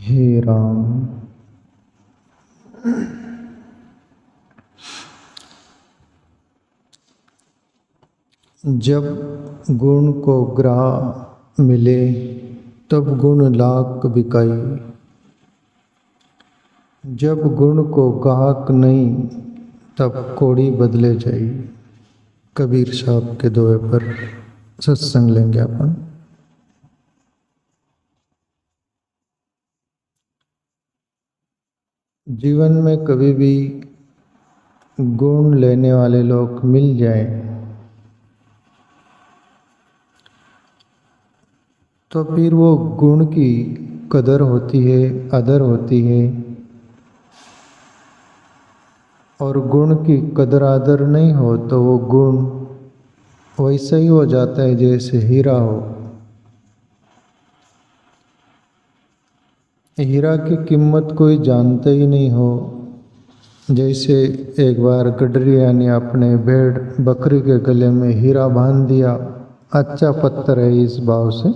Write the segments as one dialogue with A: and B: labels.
A: हे राम, जब गुण को ग्राह मिले तब गुण लाख बिकाई। जब गुण को गाहक नहीं तब कोड़ी बदले जाई। कबीर साहब के दोहे पर सत्संग लेंगे अपन। जीवन में कभी भी गुण लेने वाले लोग मिल जाए तो फिर वो गुण की कदर होती है, आदर होती है। और गुण की कदर आदर नहीं हो तो वो गुण वैसा ही हो जाता है जैसे हीरा हो। हीरा की कीमत कोई जानता ही नहीं हो। जैसे एक बार गडरिया ने अपने भेड़ बकरी के गले में हीरा बांध दिया, अच्छा पत्थर है इस भाव से,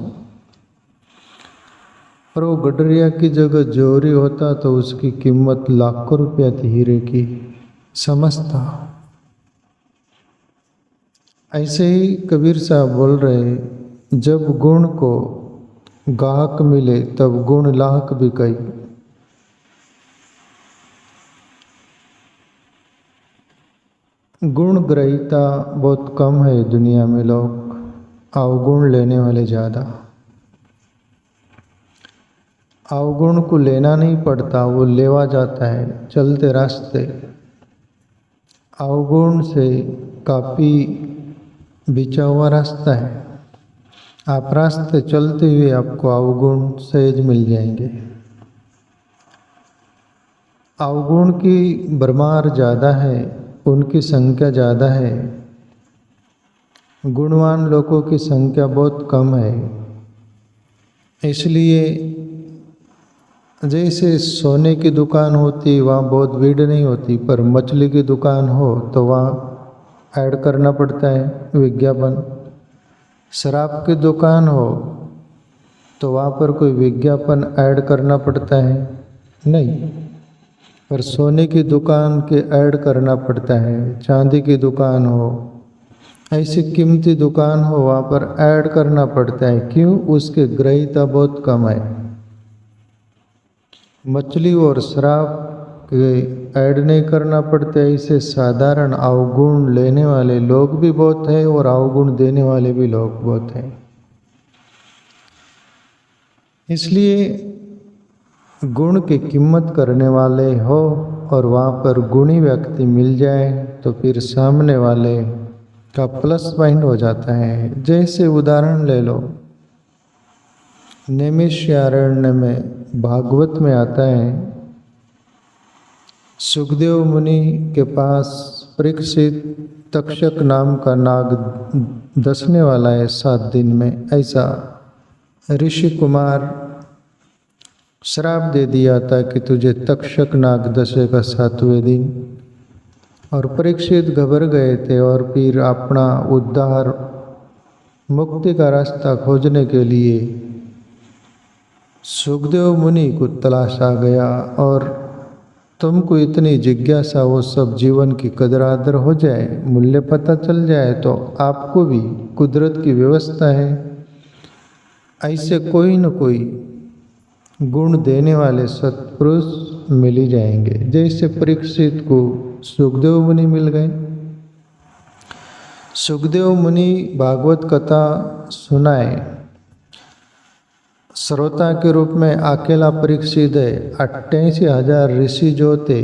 A: पर वो गडरिया की जगह जोहरी होता तो उसकी कीमत लाखों रुपया थी हीरे की, समझता। ऐसे ही कबीर साहब बोल रहे, जब गुण को गाहक मिले तब गुण लाख बिकाई। गुण ग्रहीता बहुत कम है दुनिया में, लोग अवगुण लेने वाले ज़्यादा। अवगुण को लेना नहीं पड़ता, वो लेवा जाता है चलते रास्ते। अवगुण से काफ़ी बिछा हुआ रास्ता है, आप रास्ते चलते हुए आपको अवगुण सहज मिल जाएंगे। अवगुण की भरमार ज़्यादा है, उनकी संख्या ज़्यादा है, गुणवान लोगों की संख्या बहुत कम है। इसलिए जैसे सोने की दुकान होती वहाँ बहुत भीड़ नहीं होती, पर मछली की दुकान हो तो वहाँ ऐड करना पड़ता है विज्ञापन। शराब की दुकान हो तो वहाँ पर कोई विज्ञापन ऐड करना पड़ता है नहीं, पर सोने की दुकान के ऐड करना पड़ता है। चांदी की दुकान हो, ऐसी कीमती दुकान हो, वहाँ पर ऐड करना पड़ता है। क्यों? उसके ग्रहीता बहुत कम है। मछली और शराब के ऐड नहीं करना पड़ते, ऐसे साधारण अवगुण लेने वाले लोग भी बहुत हैं और अवगुण देने वाले भी लोग बहुत हैं। इसलिए गुण की कीमत करने वाले हो और वहाँ पर गुणी व्यक्ति मिल जाए तो फिर सामने वाले का प्लस पॉइंट हो जाता है। जैसे उदाहरण ले लो, नैमिषारण्य में भागवत में आता है, सुखदेव मुनि के पास परीक्षित तक्षक नाम का नाग दसने वाला है 7 दिन में। ऐसा ऋषि कुमार श्राप दे दिया था कि तुझे तक्षक नाग दसेगा 7वें दिन। और परीक्षित घबर गए थे और फिर अपना उद्धार मुक्ति का रास्ता खोजने के लिए सुखदेव मुनि को तलाश आ गया। और तुमको इतनी जिज्ञासा वो सब जीवन की कदर आदर हो जाए, मूल्य पता चल जाए, तो आपको भी कुदरत की व्यवस्था है, ऐसे कोई न कोई गुण देने वाले सत्पुरुष मिल ही जाएंगे। जैसे परीक्षित को सुखदेव मुनि मिल गए। सुखदेव मुनि भागवत कथा सुनाए, श्रोता के रूप में अकेला परीक्षित है। 88,000 ऋषि जो थे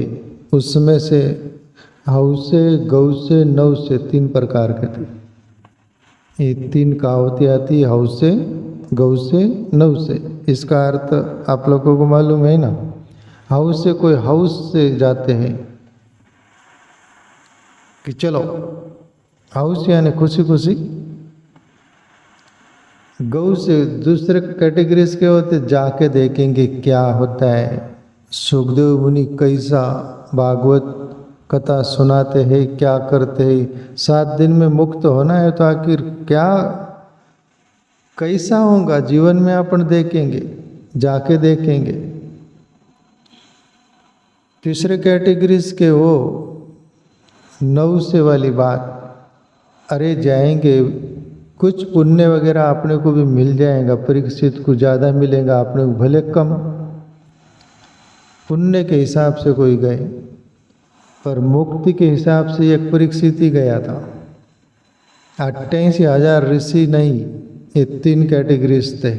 A: उसमें से हव से, गौ से, नव से 3 प्रकार के थे। ये 3 कहावतें आती, हव से, गौ से, नव से। इसका अर्थ आप लोगों को मालूम है ना। हव से कोई हाउस से जाते हैं कि चलो हाउस यानी खुशी खुशी। गौ से दूसरे कैटेगरीज के होते, जाके देखेंगे क्या होता है, सुखदेव मुनि कैसा भागवत कथा सुनाते हैं, क्या करते हैं। 7 दिन में मुक्त होना है तो आखिर क्या कैसा होगा जीवन में अपन देखेंगे, जाके देखेंगे। तीसरे कैटेगरीज के वो 9 से वाली बात, अरे जाएंगे, कुछ पुण्य वगैरह अपने को भी मिल जाएगा, परीक्षित को ज़्यादा मिलेगा, अपने को भले कम, पुण्य के हिसाब से कोई गए, पर मुक्ति के हिसाब से एक परीक्षित ही गया था। 88,000 ऋषि नहीं, ये 3 कैटेगरीज थे।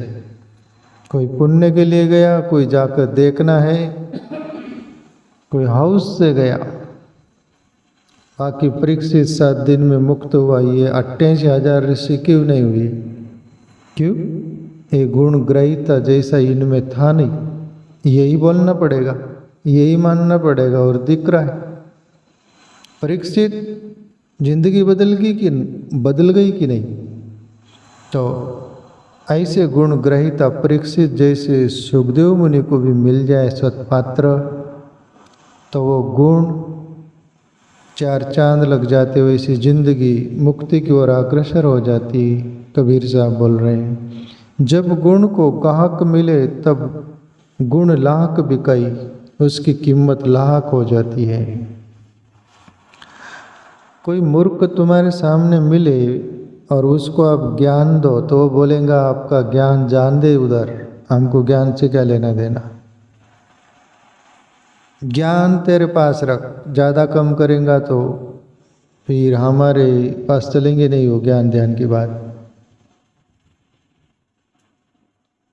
A: कोई पुण्य के लिए गया, कोई जाकर देखना है, कोई हाउस से गया। बाकी परीक्षित 7 दिन में मुक्त हुआ। ये 88,000 ऋषि क्यों नहीं हुए? क्यों? ये गुण ग्रहिता जैसा इनमें था नहीं। यही बोलना पड़ेगा, यही मानना पड़ेगा, और दिख रहा है। परीक्षित जिंदगी बदल गई कि नहीं? तो ऐसे गुण ग्रहिता परीक्षित जैसे सुखदेव मुनि को भी मिल जाए सत्पात्र, तो वो गुण 4 चांद लग जाते, वैसी जिंदगी मुक्ति की ओर अग्रसर हो जाती। कबीर साहब बोल रहे हैं, जब गुण को गाहक मिले तब गुण लाख बिकाई, उसकी कीमत लाख हो जाती है। कोई मूर्ख तुम्हारे सामने मिले और उसको आप ज्ञान दो तो वो बोलेगा आपका ज्ञान जान दे उधर, हमको ज्ञान से क्या लेना देना। ज्ञान तेरे पास रख, ज़्यादा कम करेगा तो फिर हमारे पास चलेंगे नहीं वो ज्ञान ध्यान की बात।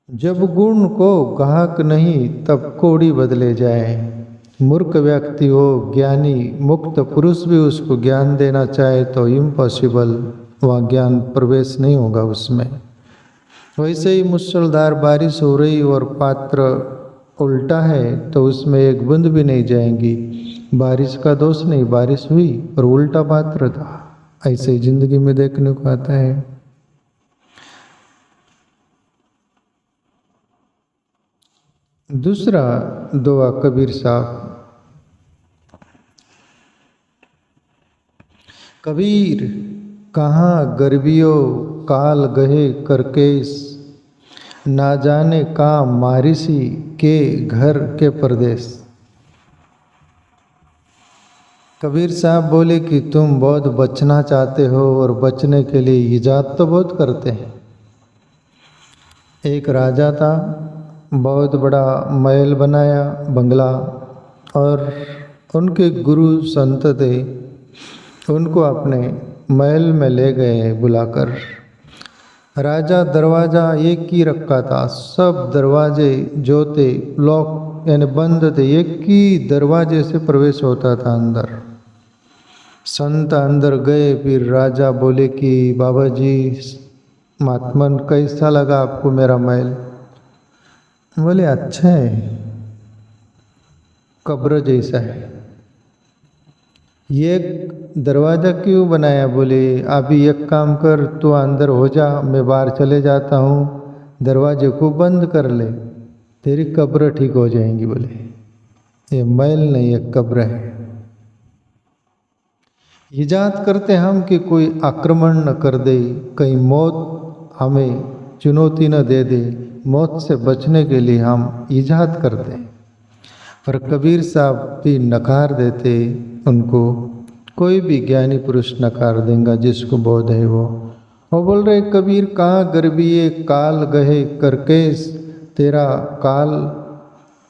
A: जब गुण को गाहक नहीं तब कोड़ी बदले जाए। मूर्ख व्यक्ति हो, ज्ञानी मुक्त पुरुष भी उसको ज्ञान देना चाहे तो इम्पॉसिबल, वहाँ ज्ञान प्रवेश नहीं होगा उसमें। वैसे ही मूसलाधार बारिश हो रही और पात्र उल्टा है तो उसमें एक बूंद भी नहीं जाएंगी। बारिश का दोष नहीं, बारिश हुई और उल्टा पात्र था। ऐसे ही जिंदगी में देखने को आता है। दूसरा दुआ कबीर साहब, कबीर कहाँ गर्बियो काल गहे करकेस, ना जाने का मारिसी के घर के परदेश। कबीर साहब बोले कि तुम बहुत बचना चाहते हो और बचने के लिए इजाद तो बहुत करते हैं। एक राजा था, बहुत बड़ा महल बनाया, बंगला, और उनके गुरु संत थे, उनको अपने महल में ले गए बुलाकर। राजा दरवाज़ा एक ही रखा था, सब दरवाजे जो थे लॉक यानी बंद थे, एक ही दरवाजे से प्रवेश होता था अंदर। संत अंदर गए, फिर राजा बोले कि बाबा जी महात्मन कैसा लगा आपको मेरा महल? बोले अच्छा है, कब्र जैसा है। ये दरवाज़ा क्यों बनाया? बोले अभी एक काम कर, तू अंदर हो जा, मैं बाहर चले जाता हूँ, दरवाजे को बंद कर ले, तेरी कब्र ठीक हो जाएंगी। बोले ये महल नहीं, एक कब्र है। इजाद करते हम कि कोई आक्रमण न कर दे, कहीं मौत हमें चुनौती न दे दे, मौत से बचने के लिए हम इजाद करते हैं। पर कबीर साहब भी नकार देते उनको, कोई भी ज्ञानी पुरुष नकार देगा जिसको बोध है वो बोल रहे कबीर कहाँ गर्बिए काल गहे करकेस, तेरा काल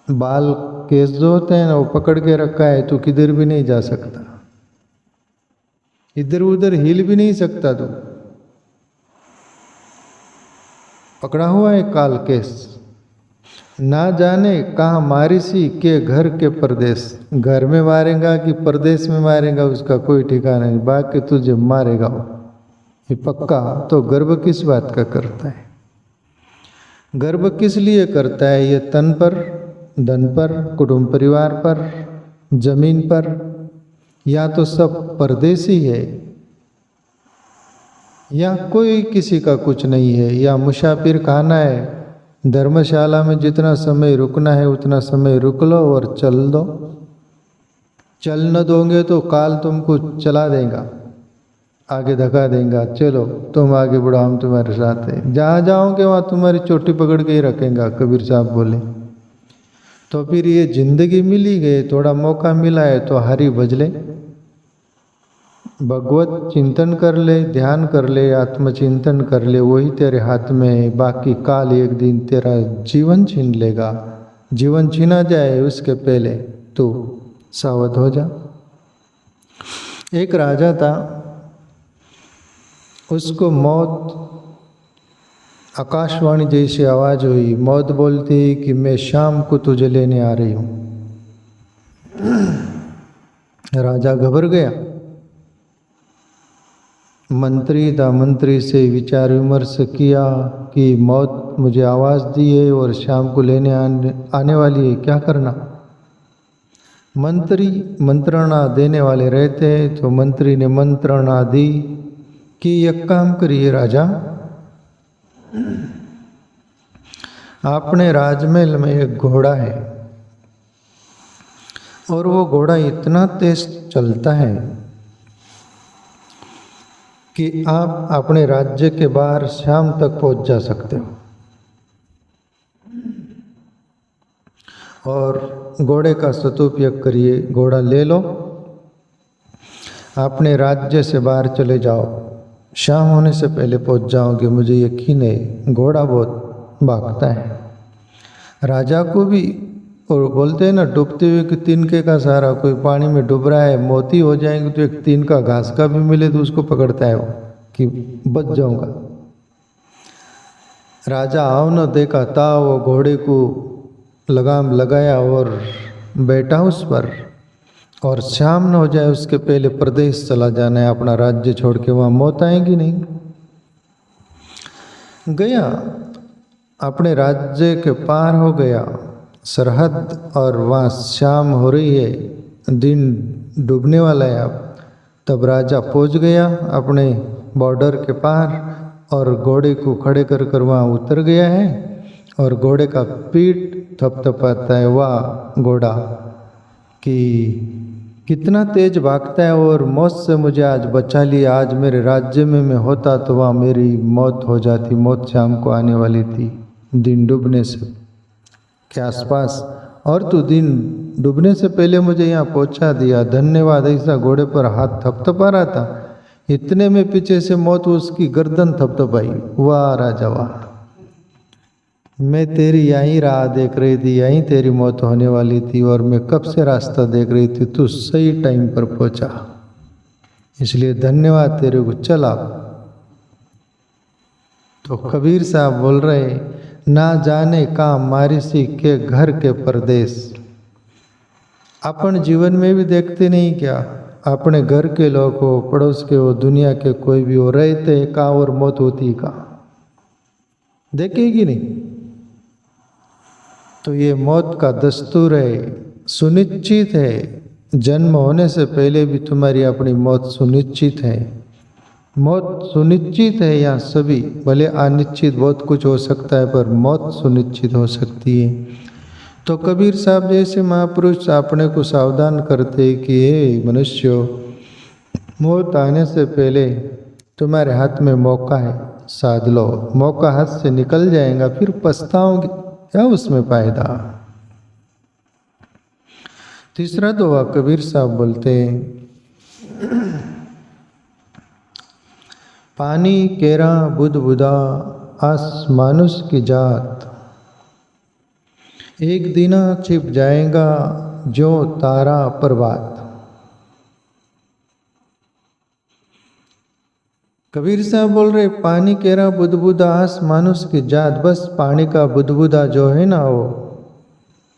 A: बाल केस जो होते हैं ना वो पकड़ के रखा है, तू किधर भी नहीं जा सकता, इधर उधर हिल भी नहीं सकता, तू पकड़ा हुआ है काल केस। ना जाने कहाँ मारिसी के घर के परदेश, घर में मारेगा कि परदेश में मारेगा उसका कोई ठिकाना नहीं, बाकी तुझे मारेगा वो, ये पक्का। तो गर्व किस बात का करता है? गर्व किस लिए करता है? ये तन पर, धन पर, कुटुंब परिवार पर, जमीन पर, या तो सब परदेशी है, या कोई किसी का कुछ नहीं है, या मुसाफिर खाना है, धर्मशाला में जितना समय रुकना है उतना समय रुक लो और चल दो। चल न दोगे तो काल तुमको चला देगा, आगे धक्का देगा, चलो तुम आगे बढ़ो हम तुम्हारे साथ है, जहाँ जाओगे वहाँ तुम्हारी चोटी पकड़ के ही रखेगा। कबीर साहब बोले तो फिर ये जिंदगी मिली गई, थोड़ा मौका मिला है तो हरि भज ले, भगवत चिंतन कर ले, ध्यान कर ले, आत्मचिंतन कर ले, वही तेरे हाथ में है। बाकी काल एक दिन तेरा जीवन छीन लेगा। जीवन छीना जाए उसके पहले तू सावध हो जा। एक राजा था, उसको मौत, आकाशवाणी जैसी आवाज़ हुई, मौत बोलती कि मैं शाम को तुझे लेने आ रही हूँ। राजा घबरा गया। मंत्री था, मंत्री से विचार विमर्श किया कि मौत मुझे आवाज़ दी है और शाम को लेने आने वाली है, क्या करना। मंत्री मंत्रणा देने वाले रहते हैं, तो मंत्री ने मंत्रणा दी कि एक काम करिए राजा, अपने राजमहल में एक घोड़ा है और वो घोड़ा इतना तेज चलता है कि आप अपने राज्य के बाहर शाम तक पहुंच जा सकते हो। और घोड़े का सदुपयोग करिए, घोड़ा ले लो, अपने राज्य से बाहर चले जाओ, शाम होने से पहले पहुंच जाओगे, मुझे यकीन है। घोड़ा बहुत भागता है। राजा को भी, और बोलते हैं ना, डूबते हुए कि तिनके का सहारा, कोई पानी में डूब रहा है, मोती हो जाएंगे तो एक तिनका घास का भी मिले तो उसको पकड़ता है वो कि बच जाऊंगा। राजा आओ न देखा था, वो घोड़े को लगाम लगाया और बैठा उस पर, और शाम न हो जाए उसके पहले प्रदेश चला जाना है, अपना राज्य छोड़ के, वहाँ मौत आएगी नहीं। गया, अपने राज्य के पार हो गया सरहद, और वहाँ शाम हो रही है, दिन डूबने वाला है अब। तब राजा पहुँच गया अपने बॉर्डर के पार और घोड़े को खड़े कर कर वहाँ उतर गया है, और घोड़े का पीठ थपथपाता है वह घोड़ा कि कितना तेज भागता है, और मौत से मुझे आज बचा लिया। आज मेरे राज्य में मैं होता तो वहाँ मेरी मौत हो जाती। मौत शाम को आने वाली थी, दिन डूबने से के आसपास, और तू दिन डूबने से पहले मुझे यहाँ पहुँचा दिया, धन्यवाद। ऐसा घोड़े पर हाथ थपथपा रहा था, इतने में पीछे से मौत उसकी गर्दन थपथपाई। वाह राजा वाह, मैं तेरी यहीं राह देख रही थी, यहीं तेरी मौत होने वाली थी, और मैं कब से रास्ता देख रही थी, तू सही टाइम पर पहुंचा, इसलिए धन्यवाद तेरे को। चला। तो कबीर साहब बोल रहे, ना जाने का मारिसी के घर के परदेश। अपन जीवन में भी देखते नहीं क्या, अपने घर के लोग हो, पड़ोस के हो, दुनिया के कोई भी हो, रहते का और मौत होती का, देखेगी नहीं। तो ये मौत का दस्तूर है, सुनिश्चित है। जन्म होने से पहले भी तुम्हारी अपनी मौत सुनिश्चित है। मौत सुनिश्चित है यहाँ सभी, भले अनिश्चित बहुत कुछ हो सकता है, पर मौत सुनिश्चित हो सकती है। तो कबीर साहब जैसे महापुरुष अपने को सावधान करते कि हे मनुष्यों, मौत आने से पहले तुम्हारे हाथ में मौका है, साध लो। मौका हाथ से निकल जाएगा, फिर पछताओगे, क्या उसमें फायदा। तीसरा दुआ कबीर साहब बोलते हैं, पानी केरा बुध बुधा आस मानुष की जात, एक दिन छिप जाएगा जो तारा प्रभात। कबीर साहब बोल रहे, पानी केरा बुदबुदा आस मानुष की जात। बस पानी का बुदबुदा जो है ना, वो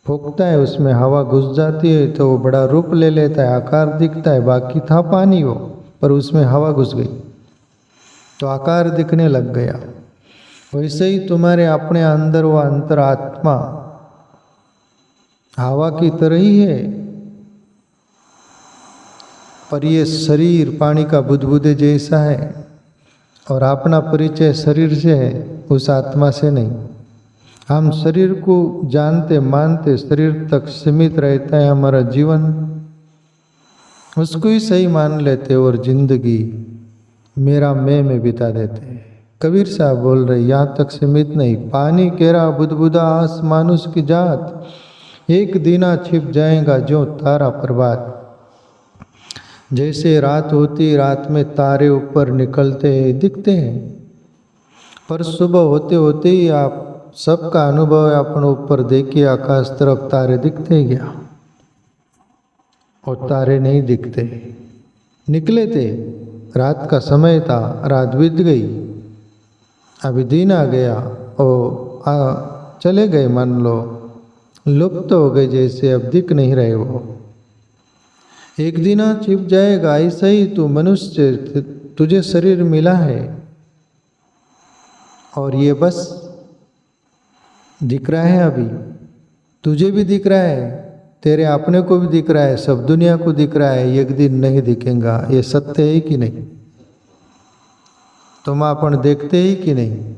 A: फूकता है, उसमें हवा घुस जाती है तो वो बड़ा रूप ले लेता है, आकार दिखता है। बाकी था पानी वो, पर उसमें हवा घुस गई तो आकार दिखने लग गया। वैसे ही तुम्हारे अपने अंदर वो अंतरात्मा हवा की तरह ही है, पर ये शरीर पानी का बुदबुदे जैसा है, और अपना परिचय शरीर से है, उस आत्मा से नहीं। हम शरीर को जानते मानते, शरीर तक सीमित रहता है हमारा जीवन, उसको ही सही मान लेते और जिंदगी मेरा मैं में बिता देते हैं। कबीर साहब बोल रहे, यहाँ तक सीमित नहीं। पानी केरा बुदबुदा आस मानुष की जात, एक दीना छिप जाएगा जो तारा प्रभात। जैसे रात होती, रात में तारे ऊपर निकलते दिखते हैं, पर सुबह होते होते ही आप सबका अनुभव है, अपन ऊपर देखिए आकाश तरफ तारे दिखते क्या? और तारे नहीं दिखते। निकले थे, रात का समय था, रात बीत गई, अभी दिन आ गया और चले गए, मान लो लुप्त हो गए, जैसे अब दिख नहीं रहे वो। एक दिन छिप जाएगा। ऐसा ही तू मनुष्य, तुझे शरीर मिला है और ये बस दिख रहा है, अभी तुझे भी दिख रहा है, तेरे अपने को भी दिख रहा है, सब दुनिया को दिख रहा है। एक दिन नहीं दिखेगा, ये सत्य है कि नहीं? तुम अपन देखते ही कि नहीं?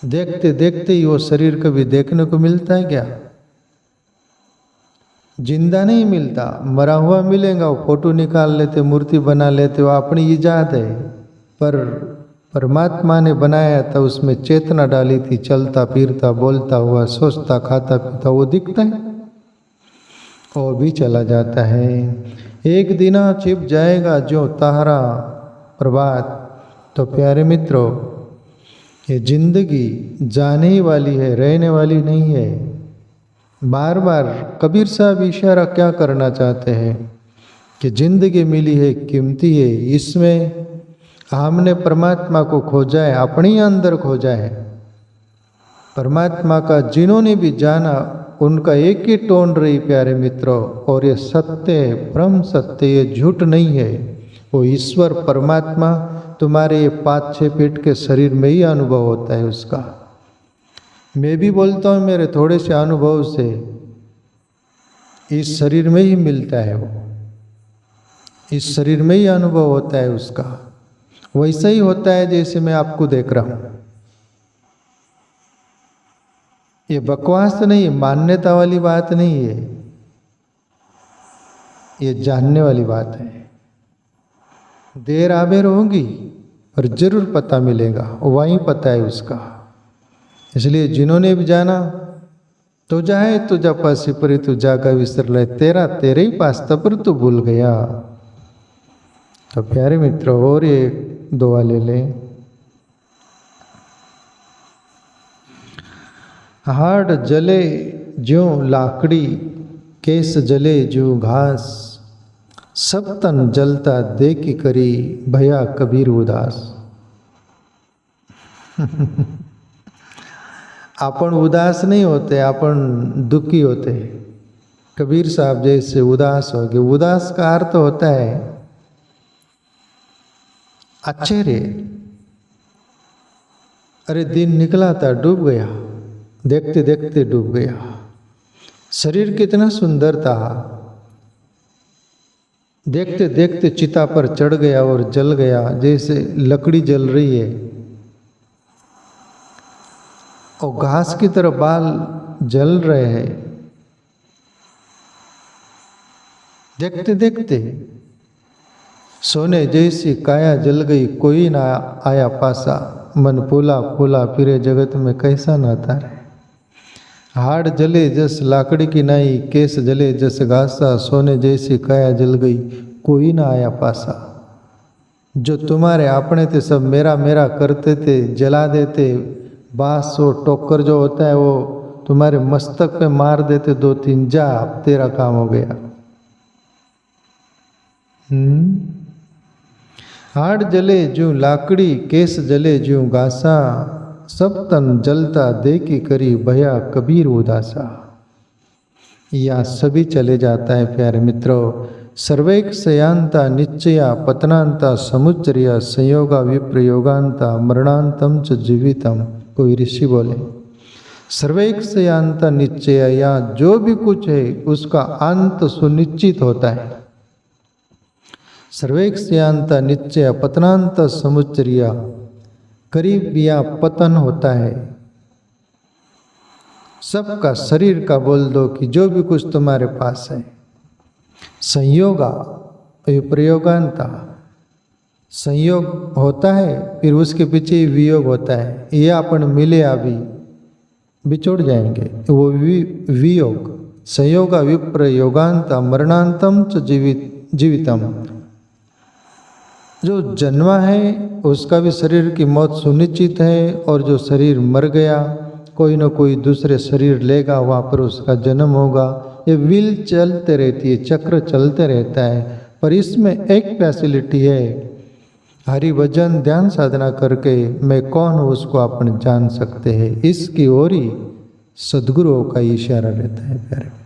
A: देखते देखते ही वो शरीर कभी देखने को मिलता है क्या? जिंदा नहीं मिलता, मरा हुआ मिलेगा, वो फोटो निकाल लेते, मूर्ति बना लेते, वो अपनी इजाद है। पर परमात्मा ने बनाया था, उसमें चेतना डाली थी, चलता फिरता बोलता हुआ सोचता खाता पीता, वो दिखता है और भी चला जाता है। एक दिन छिप जाएगा जो तारा प्रभात। तो प्यारे मित्रों, ये जिंदगी जाने ही वाली है, रहने वाली नहीं है। बार बार कबीर साहब इशारा क्या करना चाहते हैं कि जिंदगी मिली है, कीमती है, इसमें हमने परमात्मा को खोजा है, अपने अंदर खोजा है। परमात्मा का जिन्होंने भी जाना उनका एक ही टोन रही प्यारे मित्रों, और ये सत्य है, ब्रह्म सत्य, ये झूठ नहीं है। वो ईश्वर परमात्मा तुम्हारे ये 5-6 फीट के शरीर में ही अनुभव होता है उसका। मैं भी बोलता हूँ मेरे थोड़े से अनुभव से, इस शरीर में ही मिलता है वो, इस शरीर में ही अनुभव होता है उसका। वैसा ही होता है जैसे मैं आपको देख रहा हूँ। ये बकवास नहीं है, मान्यता वाली बात नहीं है, ये जानने वाली बात है। देर आबेर होगी पर जरूर पता मिलेगा, वहीं पता है उसका। इसलिए जिन्होंने भी जाना तो जाए तुझा पासी परी तू जागा विसरला, तेरा तेरे ही पास था पर तू भूल गया। तो प्यारे मित्रों, और ये दुआ ले लें। हाड़ जले ज्यों लाकड़ी, केस जले ज्यों घास, सब तन जलता देखी करी, भया कबीर उदास। अपन उदास नहीं होते, अपन दुखी होते हैं। कबीर साहब जैसे उदास हो गए। उदास का अर्थ होता है अच्छे रे, अरे दिन निकला था डूब गया, देखते देखते डूब गया। शरीर कितना सुंदर था, देखते देखते चिता पर चढ़ गया और जल गया, जैसे लकड़ी जल रही है और घास की तरह बाल जल रहे हैं। देखते देखते सोने जैसी काया जल गई, कोई ना आया पासा, मन फूला फूला फिरे जगत में कैसा नाता रहे। हाड़ जले जस लाकड़ी की नाई, केस जले जस घासा, सोने जैसी काया जल गई, कोई ना आया पासा। जो तुम्हारे अपने थे सब मेरा मेरा करते थे, जला देते। बांस और टोकर जो होता है वो तुम्हारे मस्तक पे मार देते 2-3, जा अब तेरा काम हो गया। हाड़ जले ज्यों लाकड़ी, केस जले ज्यों घासा, सब तन जलता देखी करी, भया कबीर उदासा। या सभी चले जाता है प्यारे मित्रों। सर्वैक सयांता निश्चया पतनांता समुच्चर्या, संयोगा विप्रयोगांता मरणांतम च जीवितम। कोई ऋषि बोले सर्वैक सयांता निश्चय, या जो भी कुछ है उसका अंत सुनिश्चित होता है। सर्वैक सयांता निश्चय पतनांत समुच्चर्या, करीब या पतन होता है। सबका शरीर का बोल दो कि जो भी कुछ तुम्हारे पास है। संयोगा विप्रयोगांता, संयोग होता है फिर उसके पीछे वियोग होता है। ये अपन मिले अभी बिछोड़ जाएंगे। वो वियोग संयोग विप्र योगांता मरणांतम च जीवितम। जो जन्मा है उसका भी शरीर की मौत सुनिश्चित है, और जो शरीर मर गया कोई न कोई दूसरे शरीर लेगा, वहाँ पर उसका जन्म होगा। ये व्हील चलते रहती है, चक्र चलते रहता है। पर इसमें एक फैसिलिटी है, हरि भजन ध्यान साधना करके मैं कौन हूँ उसको अपन जान सकते हैं। इसकी ओर ही सद्गुरुओं का इशारा रहता है प्यारे।